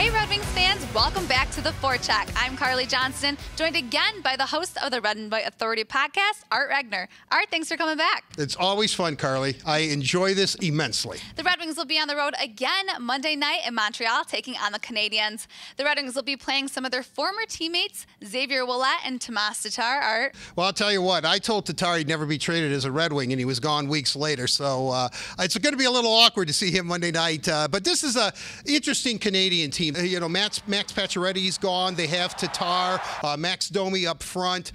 Hey Red Wings fans, welcome back to the Forecheck. I'm Carley Johnston, joined again by the host of the Red and White Authority podcast, Art Regner. Art, thanks for coming back. It's always fun, Carley. I enjoy this immensely. The Red Wings will be on the road again Monday night in Montreal, taking on the Canadiens. The Red Wings will be playing some of their former teammates, Xavier Ouellet and Tomas Tatar. Art? Well, I'll tell you what, I told Tatar he'd never be traded as a Red Wing, and he was gone weeks later. So it's going to be a little awkward to see him Monday night. But this is an interesting Canadian team. You know, Max Pacioretty's gone. They have Tatar, Max Domi up front.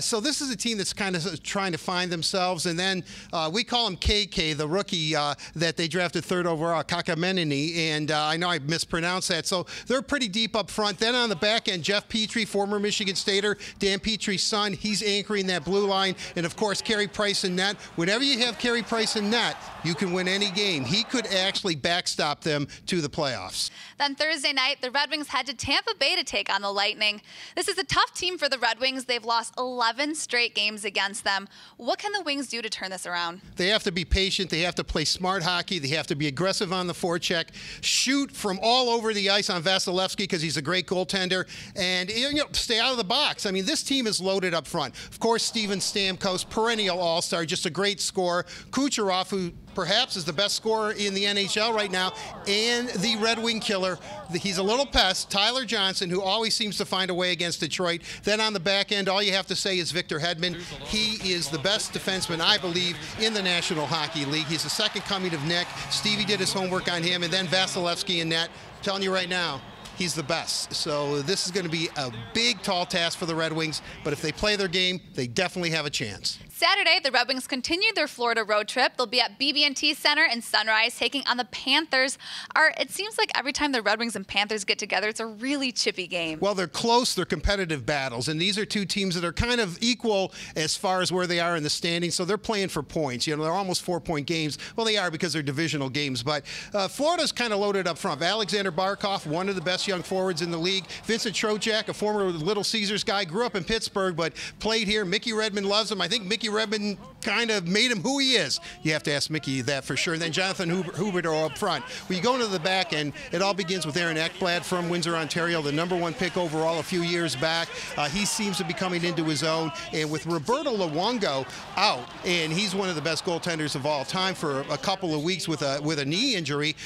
So this is a team that's kind of trying to find themselves. And then we call him KK, the rookie that they drafted third overall, Kakamenini. And I know I mispronounced that. So they're pretty deep up front. Then on the back end, Jeff Petrie, former Michigan Stater, Dan Petrie's son. He's anchoring that blue line. And, of course, Carey Price in net. Whenever you have Carey Price in net, you can win any game. He could actually backstop them to the playoffs. Then Thursday night, the Red Wings head to Tampa Bay to take on the Lightning. This is a tough team for the Red Wings. They've lost 11 straight games against them. What can the Wings do to turn this around? They have to be patient. They have to play smart hockey. They have to be aggressive on the forecheck, shoot from all over the ice on Vasilevsky because he's a great goaltender, and stay out of the box. I mean, this team is loaded up front. Of course, Steven Stamkos, perennial all-star, just a great scorer. Kucherov, who perhaps is the best scorer in the NHL right now, and the Red Wing killer. He's a little pest, Tyler Johnston, who always seems to find a way against Detroit. Then on the back end, all you have to say is Victor Hedman. He is the best defenseman, I believe, in the National Hockey League. He's the second coming of Nick. Stevie did his homework on him, and then Vasilevsky in net. I'm telling you right now, he's the best. So this is going to be a big, tall task for the Red Wings, but if they play their game, they definitely have a chance. Saturday, the Red Wings continued their Florida road trip. They'll be at BB&T Center in Sunrise, taking on the Panthers. It seems like every time the Red Wings and Panthers get together, it's a really chippy game. Well, they're close. They're competitive battles, and these are two teams that are kind of equal as far as where they are in the standings, so they're playing for points. You know, they're almost 4-point games. Well, they are because they're divisional games, but Florida's kind of loaded up front. Alexander Barkov, one of the best young forwards in the league. Vincent Trocheck, a former Little Caesars guy, grew up in Pittsburgh, but played here. Mickey Redmond loves him. I think Mickey Redmond kind of made him who he is. You have to ask Mickey that for sure. And then Jonathan Huberdeau up front. When you go into the back end, it all begins with Aaron Ekblad from Windsor, Ontario, the #1 pick overall a few years back. He seems to be coming into his own. And with Roberto Luongo out, and he's one of the best goaltenders of all time for a couple of weeks with a knee injury,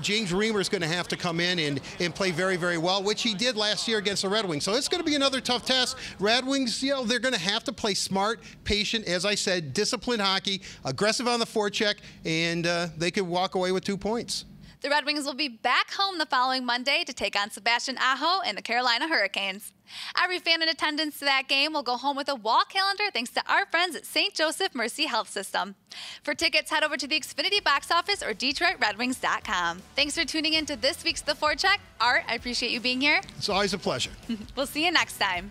James Reimer is going to have to come in and play very, very well, which he did last year against the Red Wings. So it's going to be another tough test. Red Wings, they're going to have to play smart, patient, as I said, disciplined hockey, aggressive on the forecheck, and they could walk away with 2 points. The Red Wings will be back home the following Monday to take on Sebastian Aho and the Carolina Hurricanes. Every fan in attendance to that game will go home with a wall calendar thanks to our friends at St. Joseph Mercy Health System. For tickets, head over to the Xfinity box office or DetroitRedWings.com. Thanks for tuning in to this week's The Forecheck. Art, I appreciate you being here. It's always a pleasure. We'll see you next time.